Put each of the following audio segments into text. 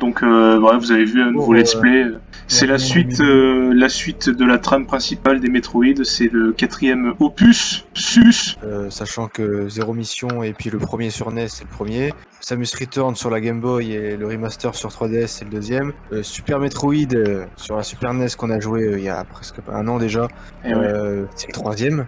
Donc voilà, vous avez vu un nouveau let's play. C'est la suite de la trame principale des Metroid, c'est le 4e opus, sus. Sachant que Zero Mission et puis le premier sur NES c'est le premier, Samus Return sur la Game Boy et le remaster sur 3DS c'est le deuxième, Super Metroid sur la Super NES qu'on a joué il y a presque un an déjà, Et ouais. c'est le troisième.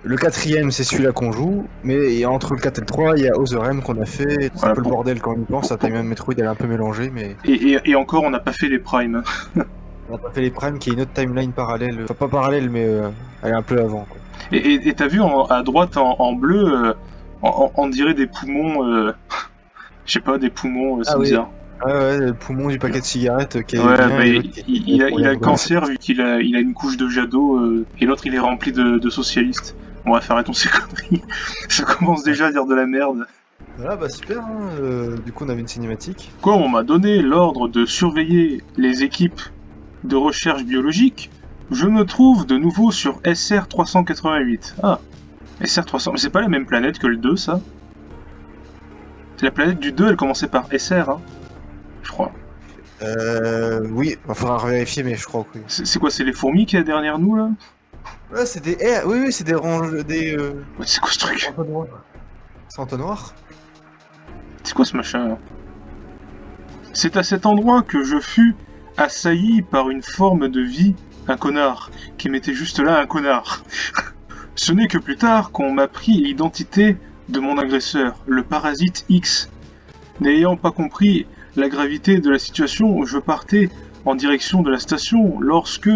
Le quatrième, c'est celui-là qu'on joue, mais entre le 4 et le 3, il y a Other M qu'on a fait. C'est un peu le bordel quand on y pense. La Time Metroid, elle est un peu mélangée, mais. Et encore, on n'a pas fait les primes. On n'a pas fait les primes, qui est une autre timeline parallèle. Enfin, pas parallèle, mais elle est un peu avant, quoi. Et t'as vu à droite en bleu, on dirait des poumons. Je sais pas, des poumons, c'est bizarre. Ouais, le poumon du paquet de cigarettes qui est. Ouais, bien, bah, il a le cancer vu qu'il a une couche de Jadot et l'autre il est rempli de socialistes. On va faire arrêtons ces conneries. Ça commence déjà à dire de la merde. Voilà, bah super, hein. Du coup on avait une cinématique. Quand on m'a donné l'ordre de surveiller les équipes de recherche biologique, je me trouve de nouveau sur SR388. Ah, SR300, mais c'est pas la même planète que le 2 ça? La planète du 2 elle commençait par SR, hein, je crois. Oui, il faudra vérifier, mais je crois que oui. C'est quoi, c'est les fourmis qui est derrière nous là? Ouais, c'est des. Oui, c'est des rangs. C'est quoi ce truc? C'est entonnoir. C'est quoi ce machin? C'est à cet endroit que je fus assailli par une forme de vie, un connard, qui m'était juste là, un connard. Ce n'est que plus tard qu'on m'apprit l'identité de mon agresseur, le parasite X. N'ayant pas compris la gravité de la situation, je partais en direction de la station lorsque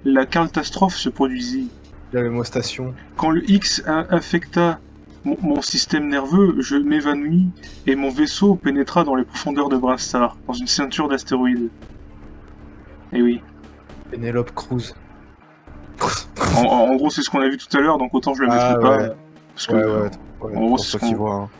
la catastrophe se produisit. J'avais moi station. Quand le X infecta mon système nerveux, je m'évanouis et mon vaisseau pénétra dans les profondeurs de Brastar, dans une ceinture d'astéroïdes. Et oui. Penelope Cruz. En gros, c'est ce qu'on a vu tout à l'heure, donc autant je le mettrai pas. Parce que, en gros, c'est ce qu'on voit. Hein.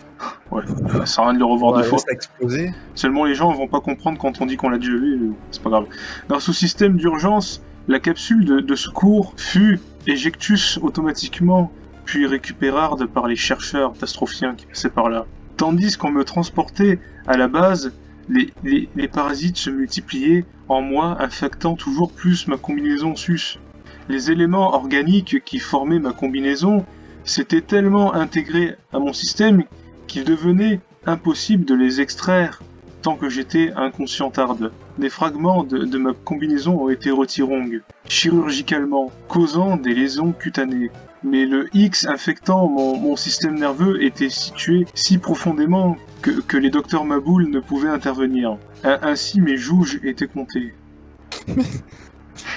Ouais, ça sert à rien de le revoir deux fois. Explosé. Seulement les gens vont pas comprendre quand on dit qu'on l'a déjà vu, c'est pas grave. Dans ce système d'urgence, la capsule de secours fut éjectus automatiquement, puis récupérarde par les chercheurs d'astrophiens qui passaient par là. Tandis qu'on me transportait à la base, les parasites se multipliaient en moi, infectant toujours plus ma combinaison sus. Les éléments organiques qui formaient ma combinaison s'étaient tellement intégrés à mon système qu'il devenait impossible de les extraire tant que j'étais inconscientarde. Des fragments de ma combinaison ont été retirés chirurgicalement, causant des lésions cutanées. Mais le X infectant mon système nerveux était situé si profondément que les docteurs Maboul ne pouvaient intervenir. Ainsi mes jougs étaient comptés.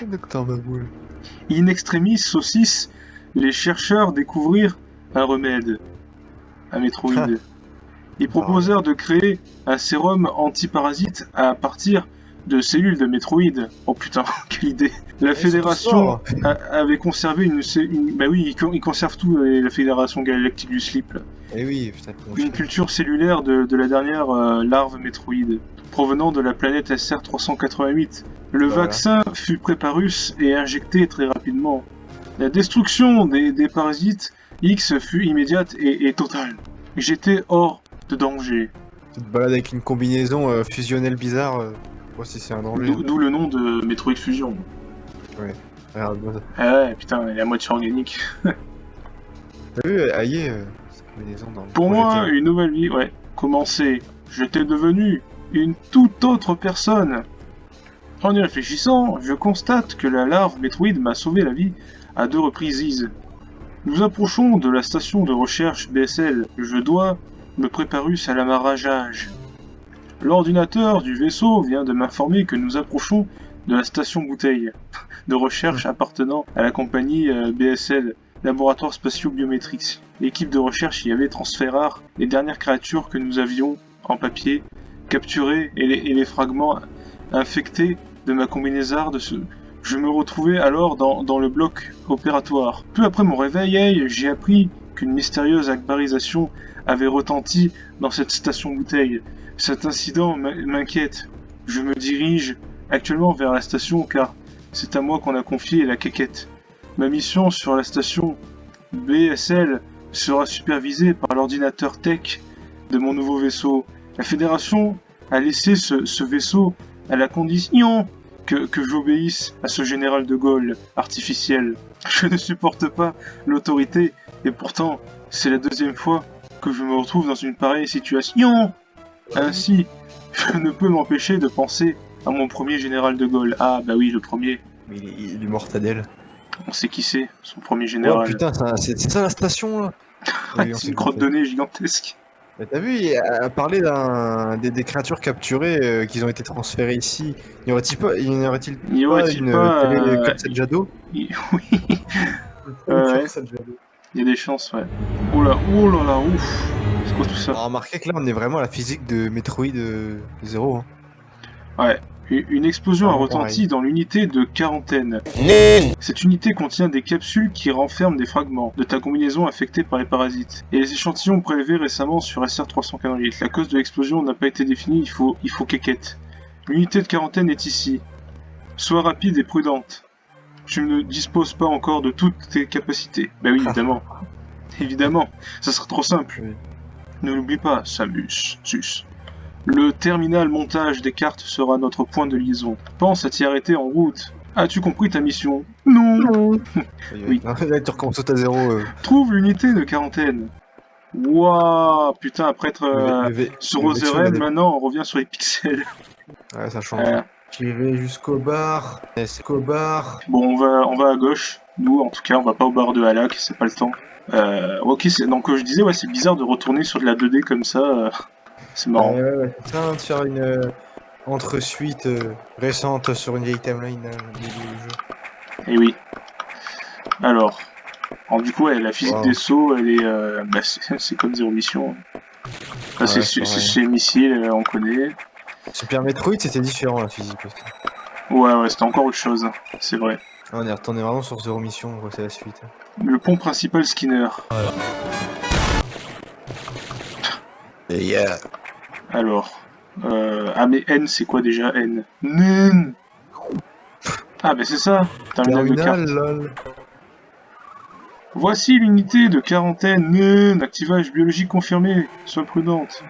Docteur Maboul. In extremis saucisse, les chercheurs découvrirent un remède. Un Metroid. Ils proposèrent de créer un sérum antiparasite à partir de cellules de Metroid. Oh putain, quelle idée. La Fédération avait conservé une... Bah oui, ils conservent tout, la Fédération Galactique du Slip. Là. Eh oui, putain. Une culture cellulaire de la dernière larve Metroid, provenant de la planète SR388. Le vaccin fut préparus et injecté très rapidement. La destruction des parasites X fut immédiate et totale. J'étais hors de danger. Tu te balades avec une combinaison fusionnelle bizarre, moi si c'est un danger. D'où le nom de Metroid Fusion. Ouais, regarde. Ah ouais, putain, elle est à moitié organique. T'as vu, aïe, cette combinaison dans le Pour moi, une nouvelle vie, ouais, commençait. J'étais devenu une toute autre personne. En y réfléchissant, je constate que la larve Metroid m'a sauvé la vie à 2 reprises. Nous approchons de la station de recherche BSL. Je dois me préparer à l'amarrage. L'ordinateur du vaisseau vient de m'informer que nous approchons de la station bouteille de recherche appartenant à la compagnie BSL, Laboratoire Spatio Biométriques. L'équipe de recherche y avait transféré les dernières créatures que nous avions, en papier, capturées et les fragments infectés de ma combinaison. Je me retrouvais alors dans le bloc opératoire. Peu après mon réveil, j'ai appris qu'une mystérieuse akbarisation avait retenti dans cette station bouteille. Cet incident m'inquiète. Je me dirige actuellement vers la station car c'est à moi qu'on a confié la quéquette. Ma mission sur la station BSL sera supervisée par l'ordinateur tech de mon nouveau vaisseau. La Fédération a laissé ce vaisseau à la condition que j'obéisse à ce général de Gaulle artificiel. Je ne supporte pas l'autorité, et pourtant, c'est la deuxième fois que je me retrouve dans une pareille situation. Ainsi, je ne peux m'empêcher de penser à mon premier général de Gaulle. Ah, bah oui, le premier. Il est mortadelle. On sait qui c'est, son premier Oh général. putain, c'est ça la station là. Oui, on C'est s'est une crotte de nez gigantesque. Mais t'as vu, à parler des créatures capturées qui ont été transférées ici, n'y aurait-il pas une télé comme cette Jado? Oui, Ouais. il y a des chances, ouais. Oh là là, ouf. C'est quoi tout ça? Remarquez que là, on est vraiment à la physique de Metroid 0. Hein. Ouais. Une explosion a Ah, retenti pareil. dans l'unité de quarantaine. Cette unité contient des capsules qui renferment des fragments de ta combinaison affectée par les parasites. Et les échantillons prélevés récemment sur SR348. La cause de l'explosion n'a pas été définie, il faut quéquette. L'unité de quarantaine est ici. Sois rapide et prudente. Tu ne disposes pas encore de toutes tes capacités. Bah oui, évidemment. Évidemment, ça serait trop simple. Oui. Ne l'oublie pas, Samus. Sus. Le terminal montage des cartes sera notre point de liaison. Pense à t'y arrêter en route. As-tu compris ta mission? Non. Oui. Là, tu recommences tout à zéro. Trouve l'unité de quarantaine. Wouah, putain, après être sur le vaisseau, Ozeren, maintenant on revient sur les pixels. Ouais, ça change. Voilà. J'irai jusqu'au bar. C'est qu'au bar. Bon, on va à gauche. Nous, en tout cas, on va pas au bar de Halak, c'est pas le temps. Ok, donc je disais, ouais, c'est bizarre de retourner sur de la 2D comme ça. C'est marrant. Ouais, c'est ça, de faire une entre-suite récente sur une vieille timeline du jeu. Et oui. Alors, du coup, ouais, la physique Wow. des sauts, elle est, bah, c'est comme Zero Mission. Là, Ouais, c'est missile, on connaît. Super Metroid, c'était différent la physique aussi. Ouais, c'était encore autre chose, c'est vrai. Ah, on est retourné vraiment sur Zero Mission, quoi, c'est la suite. Le pont principal Skinner. Yeah. Alors, ah mais N, c'est quoi déjà N? Nen. Ah bah c'est ça, terminal de carte. Lol. Voici l'unité de quarantaine. Nen. Activage biologique confirmé. Sois prudente.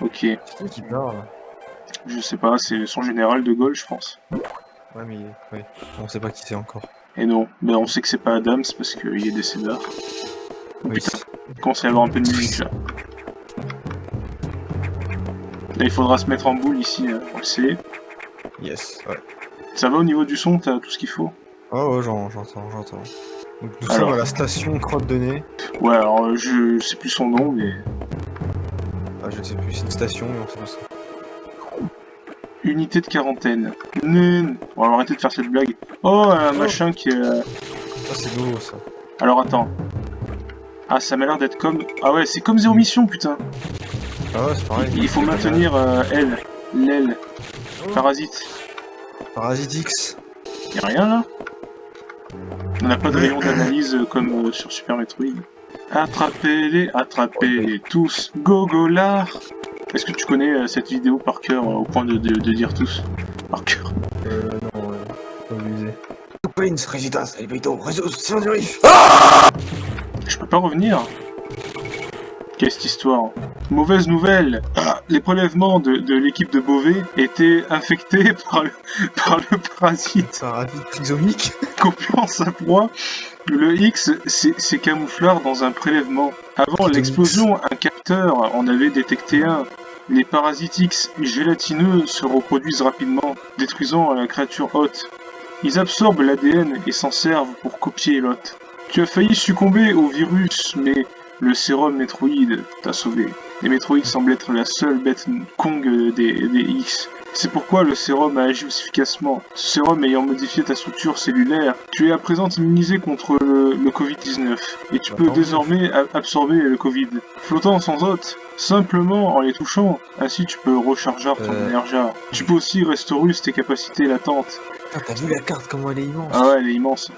Ok, C'est qui parle? je sais pas, c'est son général de Gaulle, je pense. Ouais, mais ouais. On sait pas qui c'est encore. Et non, mais on sait que c'est pas Adams parce qu'il est décédé. Oui. Putain, il commence à y avoir un peu de musique là. Là, il faudra se mettre en boule ici, on le sait. Yes, ouais. Ça va au niveau du son, t'as tout ce qu'il faut? Oh, ouais, j'entends. Donc nous Alors. sommes à la station Crotte de Nez. Ouais, alors je sais plus son nom, mais... Ah, je sais plus, c'est une station, mais on sait pas ça. Unité de quarantaine. Nen. On va arrêter de faire cette blague. Oh, un machin qui est... Ah, c'est nouveau ça. Alors attends. Ah, ça m'a l'air d'être comme... Ah ouais, c'est comme Zero Mission, putain. Ah ouais, c'est pareil. Il faut maintenir l'aile. Parasite. Parasite X. Y'a rien là? On n'a pas de rayon d'analyse comme sur Super Metroid. Attrapez-les tous. Gogolard. Est-ce que tu connais cette vidéo par cœur au point de dire tous? Par cœur. Non, pas abusé. Prince, Résidence, Elvito, réseau, c'est du riff. Je peux pas revenir. Qu'est-ce cette histoire? Mauvaise nouvelle. Les prélèvements de l'équipe de Beauvais étaient infectés par le parasite. Parasite trisomique. Copiant sa proie, le X s'est camouflard dans un prélèvement. Avant l'explosion, un capteur en avait détecté un. Les parasites X gélatineux se reproduisent rapidement, détruisant la créature hôte. Ils absorbent l'ADN et s'en servent pour copier l'hôte. Tu as failli succomber au virus, mais le sérum Metroid t'a sauvé. Les Metroid semblent être la seule bête Kong des X. C'est pourquoi le sérum a agi aussi efficacement. Ce sérum ayant modifié ta structure cellulaire, tu es à présent immunisé contre le Covid-19. Et tu peux désormais absorber le Covid. Flottant sans hôte, simplement en les touchant. Ainsi tu peux recharger ton énergie. Tu peux aussi restaurer tes capacités latentes. Putain, t'as vu la carte, comment elle est immense? Ah ouais, elle est immense.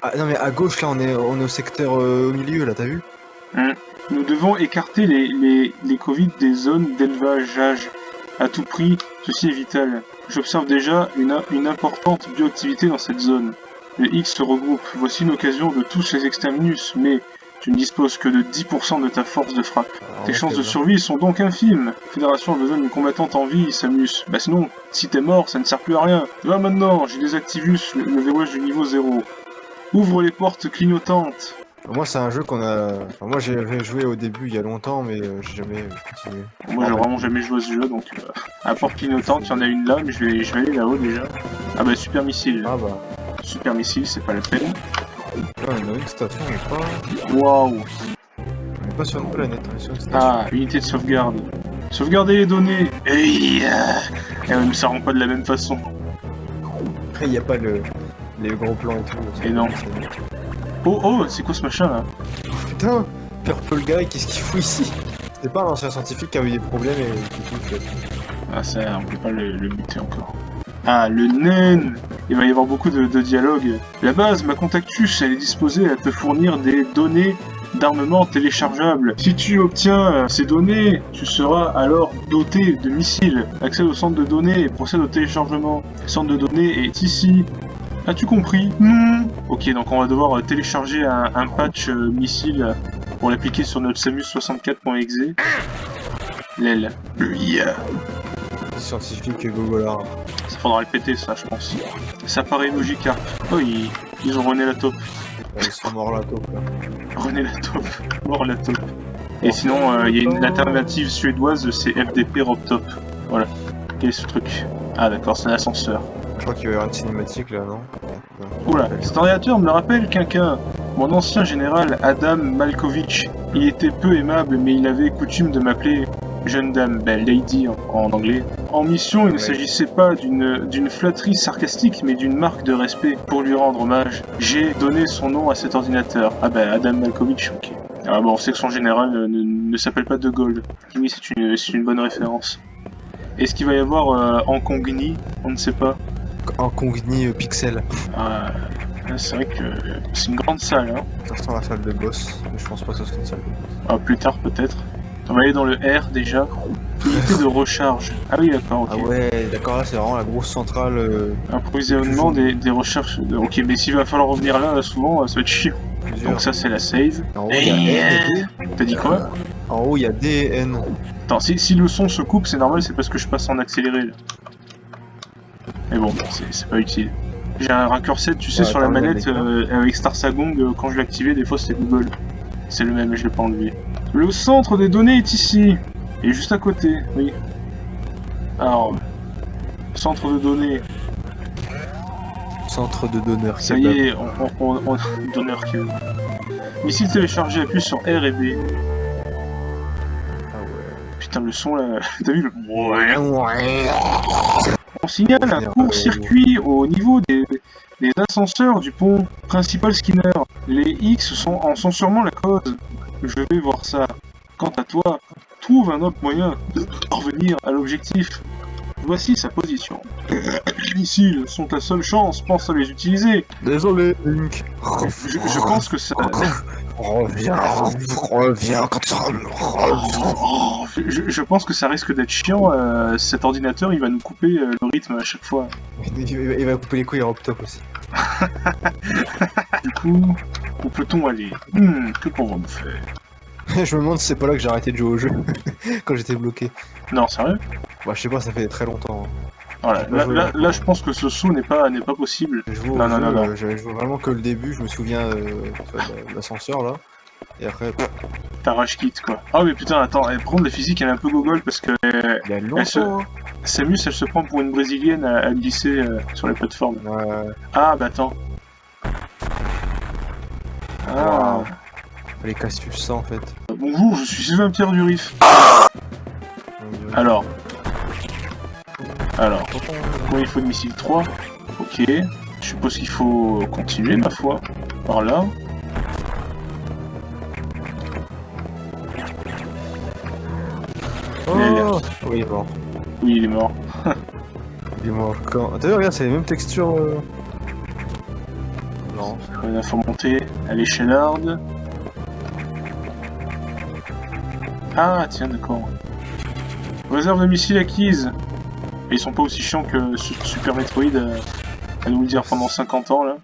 Ah non, mais à gauche, là, on est au secteur au milieu, là, t'as vu? Nous devons écarter les Covid des zones d'élevage à tout prix, ceci est vital. J'observe déjà une importante bioactivité dans cette zone. Les X se regroupent, voici une occasion de tous les exterminus, mais Tu ne disposes que de 10% de ta force de frappe. Alors, Tes chances de bien. survie sont donc infimes. La Fédération a besoin d'une combattante en vie, Samus. Bah sinon, si t'es mort, ça ne sert plus à rien. Va maintenant, j'ai des Activus, le verrouillage du niveau 0. Ouvre les portes clignotantes. Moi, c'est un jeu qu'on a. Enfin, moi, j'ai joué au début il y a longtemps, mais j'ai jamais continué. Moi j'ai vraiment jamais joué à ce jeu, donc à porte clignotante, il y en a une là, mais je vais aller là-haut déjà. Ah bah super missile. Ah bah. Super missile, c'est pas la peine. Là, on a une station, on Waouh. est pas sur une planète, on est sur une station. Ah, unité de sauvegarde. Sauvegarder les données. Et même ça rend pas de la même façon. Après, il n'y a pas les gros plans et tout. Et non. Oh, c'est quoi ce machin là? Putain, Purple Guy, qu'est-ce qu'il fout ici? C'est pas un ancien scientifique qui a eu des problèmes et qui fout. Ah ça, on peut pas le buter encore. Ah, le naine. Il va y avoir beaucoup de dialogues. La base, ma Contactus, elle est disposée à te fournir des données d'armement téléchargeables. Si tu obtiens ces données, tu seras alors doté de missiles. Accède au centre de données et procède au téléchargement. Le centre de données est ici. As-tu compris? Non. Ok, donc on va devoir télécharger un patch missile pour l'appliquer sur notre Samus 64.exe. Lel. Yeah. Scientifique gogolard. Ça faudra le péter ça, je pense. Ça paraît logique, hein. Oh, ils ont René la taupe. Ils sont morts là, taupe là. René la taupe. Mort la taupe. Et sinon, il y a une alternative suédoise, c'est FDP Robtop. Voilà. Quel est ce truc? Ah d'accord, c'est un ascenseur. Je crois qu'il va y avoir une cinématique là, non? Oula, cet ordinateur me rappelle quelqu'un. Mon ancien général Adam Malkovich. Il était peu aimable, mais il avait coutume de m'appeler jeune dame, belle lady en anglais. En mission, il ne s'agissait pas d'une flatterie sarcastique, mais d'une marque de respect. Pour lui rendre hommage, j'ai donné son nom à cet ordinateur. Ah bah, Adam Malkovich, ok. Ah bon, on sait que son général ne s'appelle pas De Gaulle. Oui, c'est une bonne référence. Est-ce qu'il va y avoir en Congni? On ne sait pas. En Congni Pixel. Ah, c'est vrai que c'est une grande salle, hein. Ça ressemble à la salle de boss, mais je pense pas que ce soit une salle de boss. Ah, plus tard peut-être. On va aller dans le R déjà. Unité de recharge. Ah oui, d'accord, ok. Ah ouais, d'accord, là c'est vraiment la grosse centrale. Approvisionnement des recherches. Ok, mais s'il va falloir revenir là, souvent, ça va être chiant. Plusieurs. Donc ça, c'est la save. En haut, il y a N et D. T'as dit quoi? En haut, il y a D et N. Attends, si le son se coupe, c'est normal, c'est parce que je passe en accéléré là. Mais bon, c'est pas utile. J'ai un raccourci, tu sais, Ouais, sur la attends, manette d'accord. avec Star Sagong, quand je l'activais, des fois c'était Google. C'est le même, je l'ai pas enlevé. Le centre des données est ici. Et juste à côté, oui. Alors, centre de données. Centre de donneur. Ça y est, on donneur que. Missile téléchargé, appuie sur R et B. Ah ouais. Putain, le son là, t'as vu le. Ouais. On signale un court-circuit au niveau des ascenseurs du pont principal Skinner. Les X en sont sûrement la cause. Je vais voir ça. Quant à toi, trouve un autre moyen de parvenir à l'objectif. Voici sa position. Les missiles sont ta seule chance, pense à les utiliser. Désolé, Link. Je pense que ça... Reviens quand tu Oh, je pense que ça risque d'être chiant, cet ordinateur il va nous couper le rythme à chaque fois. Il va couper les couilles à Robtop aussi. Du coup, où peut-on aller? Que pouvons-nous faire? Je me demande si c'est pas là que j'ai arrêté de jouer au jeu quand j'étais bloqué. Non, sérieux? Bah je sais pas, ça fait très longtemps. Voilà, là, je pense que ce saut n'est pas possible. Je joue au Non, jeu, non. j'avais joué vraiment que le début, je me souviens de l'ascenseur là. Et après, T'as rage kit quoi. Ah mais putain, attends, par contre la physique elle est un peu gogol parce que il y a longtemps. Samus elle se prend pour une brésilienne à glisser sur les plateformes. Ouais. Ah bah attends. Ah. Les Cassius ça en fait. Bonjour, je suis Sylvain Pierre du Riff. Alors, comment il faut de missile 3? Ok. Je suppose qu'il faut continuer ma foi. Par là. Oh oui, il est mort. Oui, il est mort. Il est mort quand... T'as vu, regarde, c'est les mêmes textures. Non. Il faut monter à l'échellarde. Ah, tiens, d'accord. Réserve de missiles acquise. Et ils sont pas aussi chiants que Super Metroid à nous le dire pendant 50 ans là.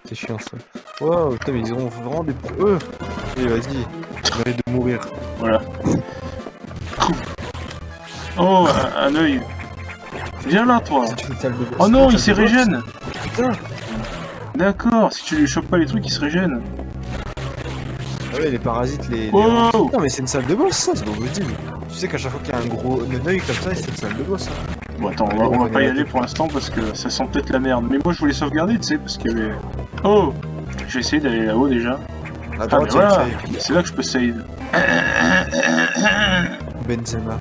C'est chiant ça. Wow, putain, mais ils ont vraiment des... Et vas-y, tu mérites de mourir. Voilà. Oh, un œil. Viens là, toi. C'est une salle de boss. Oh non, C'est il une se salle de boss. régène. Putain. D'accord, si tu lui chopes pas les trucs, il se régène. Ah ouais, les parasites, les... Oh. Non mais c'est une salle de boss ça, c'est pas possible. Tu sais qu'à chaque fois qu'il y a un gros œil comme ça, c'est une salle de boss. Hein. Bon, attends, on va pas y aller pour l'instant parce que ça sent peut-être la merde. Mais moi, je voulais sauvegarder, tu sais, parce qu'il y avait... Oh. Je vais essayer d'aller là-haut déjà. À Ah, droite, mais voilà. il y a C'est là que je peux save. Benzema.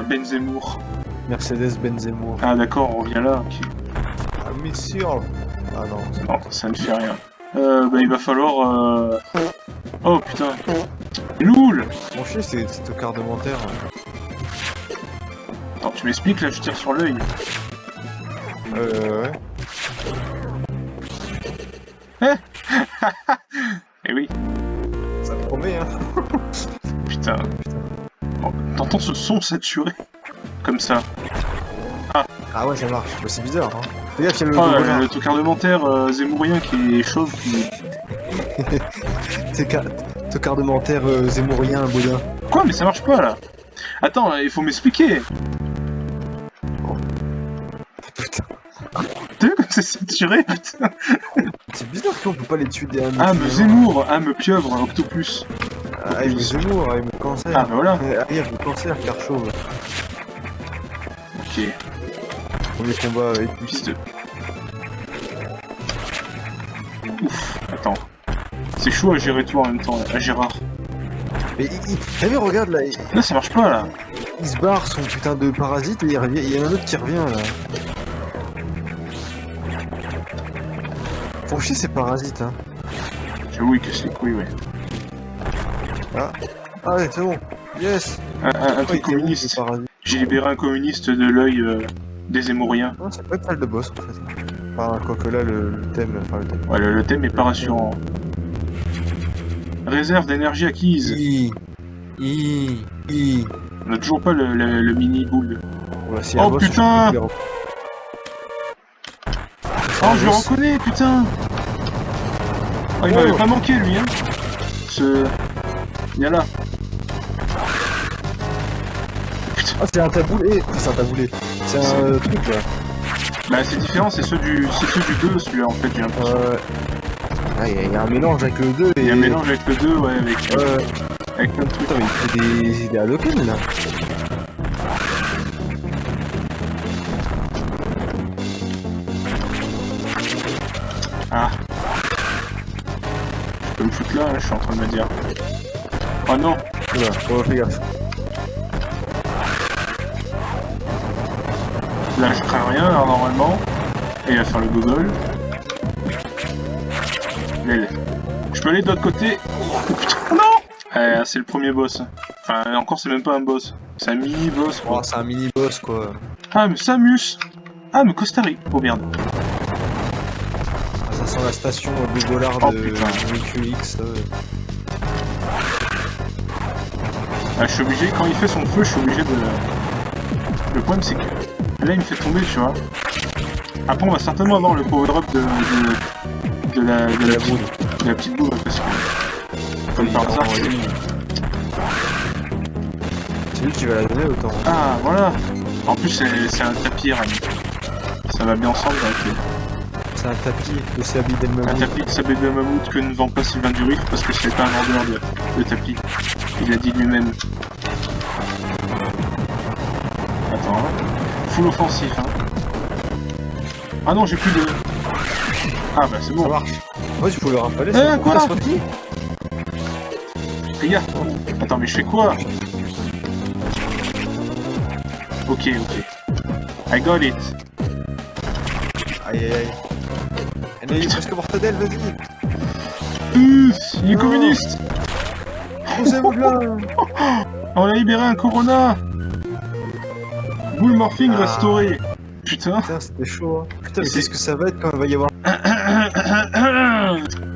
Benzemour. Mercedes Benzemour. Ah d'accord, on revient là, ok. Ah monsieur. Ah non, c'est Non, ça ne fait rien. Bah il va falloir... Oh putain. Loul. mon chien c'est au quart de menteur. Attends, tu m'expliques, là, je tire sur l'œil. Ouais. Eh oui, Ça promet hein. putain. Bon, t'entends ce son saturé comme ça. Ah ouais ça marche, bah, c'est bizarre hein. Fais gaffe, il y a le Oh, gobelin. le tocardementaire zémourien qui est chauve, qui... C'est tocardementaire zémourien, bolin. Quoi, mais ça marche pas, là. Attends, il faut m'expliquer. Putain. T'as vu comme c'est saturé, putain. C'est bizarre qu'on peut pas les tuer des Âme Zemmour, âme pieuvre, octopus. Ah, il me Zemmour, il me cancer. Ah, bah voilà. Ah, il me cancer, car chauve. Ok, Premier combat avec lui. fils de... Ouf, attends. C'est chaud à gérer tout en même temps, là, à Gérard. Mais t'as vu, regarde là, Là, ça marche pas, là. il se barre son putain de parasite et il revient. Il y en a un autre qui revient là. Faut chier ces parasites hein. J'avoue, il casse les couilles, ouais. Ah ouais, c'est bon. Yes. Un Oh, truc il était où, communiste. ce parasite. J'ai libéré un communiste de l'œil des Zémouriens. Non, c'est pas une salle de boss en fait. Enfin, quoique là, le thème. Enfin, le thème. Ouais, le thème est pas rassurant. Réserve d'énergie acquise. On a toujours pas le mini boule. Voilà, s'il y a un Oh, boss, putain. je peux Oh, je le reconnais, putain. Oh, il m'avait pas manqué, lui, hein. Viens là. Putain. Ah, c'est un taboulé. C'est un taboulé. C'est un truc là. Bah, c'est différent, c'est ceux du 2, celui-là, en fait, j'ai l'impression. Ah, il y a un mélange avec le 2 et... Il y a un mélange avec le 2, ouais, avec plein de trucs. Putain, mais il fait des Hadoken là. Ah. Je peux me foutre là, je suis en train de me dire. Oh non. Oula, fais gaffe. Là, je crains rien, alors, normalement. Et il va faire le gogol. L'aile. Je peux aller de l'autre côté. Oh putain, non. C'est le premier boss. Enfin, encore, c'est même pas un boss. C'est un mini-boss, quoi. Oh, c'est un mini-boss quoi. Ah, mais Samus. Ah, mais Costa Rica. Oh merde. Ça sent la station Gogolard Oh, de putain. QX. Ah, je suis obligé, quand il fait son feu, je suis obligé de... Le problème, c'est que là, il me fait tomber, tu vois. Après, on va certainement avoir le power-up de la petite boule, parce que... Comme par hasard, c'est... C'est lui qui va la donner autant. Ah, voilà. En plus, c'est un tapis, Rami. Ça va bien ensemble avec les... C'est un tapis de Sabi Del Un Mamoud. tapis qui s'appelle de Mammouth que ne vend pas Sylvain Durif parce que c'est pas un vendeur de tapis. Il a dit lui-même. Attends. Full offensif, hein. Ah non, j'ai plus de... Ah bah c'est Ça bon. marche. Ouais, tu peux le rafaler. Quoi ça sorti. Les gars. Attends, mais je fais quoi? Ok. I got it. Aïe aïe aïe. Allez, il est presque mortadelle, vas-y. Il est communiste. Poussez vos blancs. On a libéré un Corona. Bull morphing Ah. restauré. Putain. Putain, c'était chaud. Hein. Putain, mais C'est- qu'est-ce que ça va être quand il va y avoir.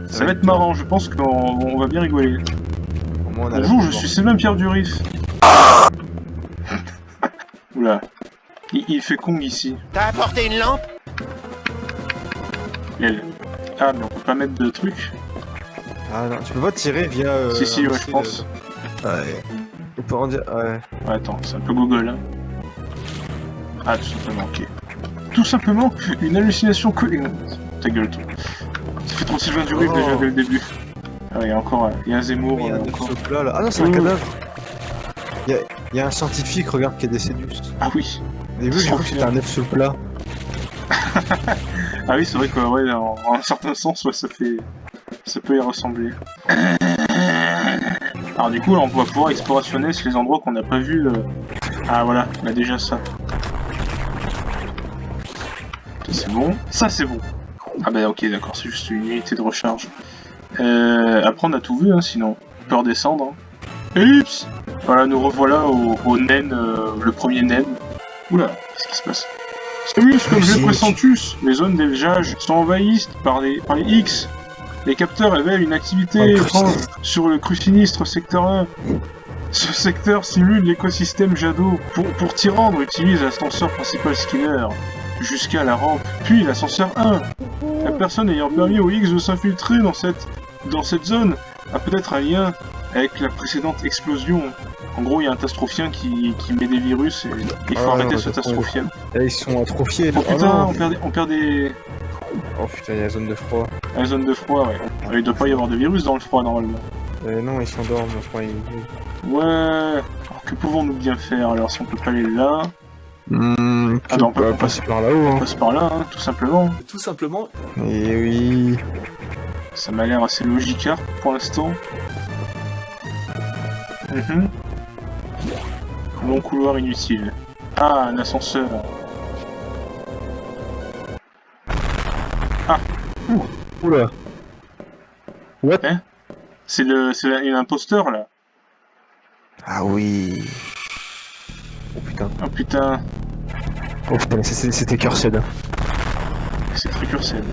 Ça va être marrant, je pense qu'on va bien rigoler. Au moins, on a Bonjour, je suis Sylvain Pierre Durif. Oula. Il fait Kong ici. T'as apporté une lampe? Elle. Ah, mais on peut pas mettre de trucs. Ah non, tu peux pas tirer via. Si, un ouais, je style, pense. Ouais. On peut en dire. Ouais. Ouais, attends, c'est un peu Google, hein. Ah, tout simplement, ok. Tout simplement, une hallucination Ta gueule, toi. Ça fait trop Sylvain Durif déjà dès le début. Ah, il y a encore... il y a un Zemmour, Oui, il y a un œuf encore. sur le plat là. Ah non, c'est un cadavre. Il y a un scientifique, regarde, qui est décédé. Ah oui. Au début, j'ai cru que c'était un œuf sur le plat. Ah oui, c'est vrai que, ouais, en un certain sens, ouais, ça peut y ressembler. Alors du coup, là, on va pouvoir explorationner les endroits qu'on n'a pas vus. Ah voilà, on a déjà ça. Ça c'est bon. Ça c'est bon. Ah bah ok, d'accord, c'est juste une unité de recharge. Après on a tout vu, hein, sinon. On peut redescendre. Hein. Ellipse. Voilà, nous revoilà au naine, le premier naine. Oula, qu'est-ce qui se passe? Salut, comme je l'ai pressentus, les zones d'élevage sont envahies par les X. Les capteurs révèlent une activité étrange sur le cru sinistre secteur 1. Ce secteur simule l'écosystème Jado. Pour t'y rendre, utilise l'ascenseur principal Skinner jusqu'à la rampe, puis l'ascenseur 1. La personne ayant permis aux X de s'infiltrer dans cette zone a peut-être un lien avec la précédente explosion. En gros, il y a un tastrophien qui met des virus et il faut arrêter ce tastrophien. Là, ils sont atrophiés. Oh putain, on perd des... Oh putain, il y a la zone de froid. La zone de froid, ouais. Il doit pas y avoir de virus dans le froid, normalement. Non, ils s'endorment, je crois. Ouais... Alors, que pouvons-nous bien faire? Alors, si on peut pas aller là... Ah non, on peut passer par là-haut. On passe par là, hein, tout simplement. Tout simplement. Et oui... Ça m'a l'air assez logique, pour l'instant. Long couloir inutile. Ah, un ascenseur. Ah. Oula. What? Hein? C'est l'imposteur, là. Ah oui... Oh putain. Oh putain. Oh putain, c'était Cursed. C'est très Cursed.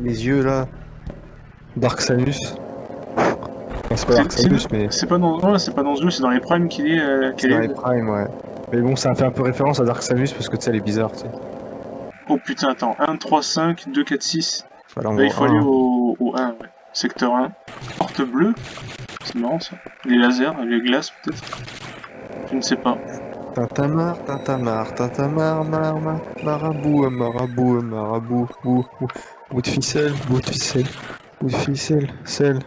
Les yeux, là... Dark Samus. Enfin, c'est pas Dark Samus, mais... C'est pas dans... Ouais, c'est pas dans ce jeu, c'est dans les primes qu'il est... C'est dans les primes, ouais. Mais bon, ça a fait un peu référence à Dark Samus, parce que tu sais, elle est bizarre, tu sais. Oh putain, attends. 1, 3, 5, 2, 4, 6. Voilà, Là, il faut aller au 1, ouais. Secteur 1. Porte bleue. C'est marrant, ça. Les lasers, les glaces, peut-être. Je ne sais pas. Tintamar, marabout, bout de ficelle, sel.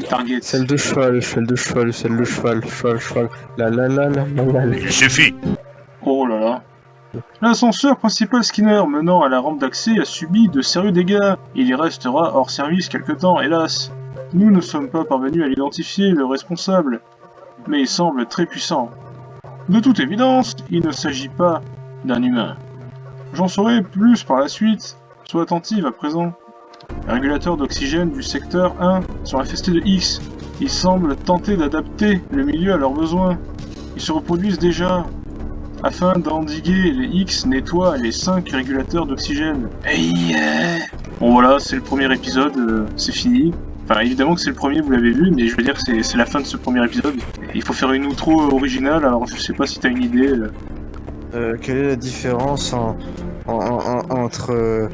Target. Selle de cheval, la. Il suffit. Oh là là. L'ascenseur principal Skinner menant à la rampe d'accès a subi de sérieux dégâts. Il y restera hors service quelque temps, hélas. Nous ne sommes pas parvenus à l'identifier, le responsable. Mais il semble très puissant. De toute évidence, il ne s'agit pas d'un humain. J'en saurai plus par la suite. Sois attentive à présent. Les régulateurs d'oxygène du secteur 1 sont infestés de X. Ils semblent tenter d'adapter le milieu à leurs besoins. Ils se reproduisent déjà. Afin d'endiguer les X, nettoie les 5 régulateurs d'oxygène. Hey, Bon voilà, c'est le premier épisode, c'est fini. Enfin, évidemment que c'est le premier, vous l'avez vu, mais je veux dire, c'est la fin de ce premier épisode. Il faut faire une outro originale, alors je sais pas si t'as une idée. Quelle est la différence entre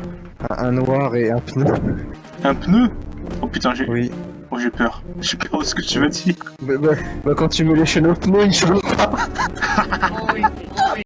un noir et un pneu? Un pneu? Oh putain, Oui. Oh, j'ai peur. J'ai peur de ce que tu vas dire. Bah, quand tu mets les chaînes au pneu, ils changent pas.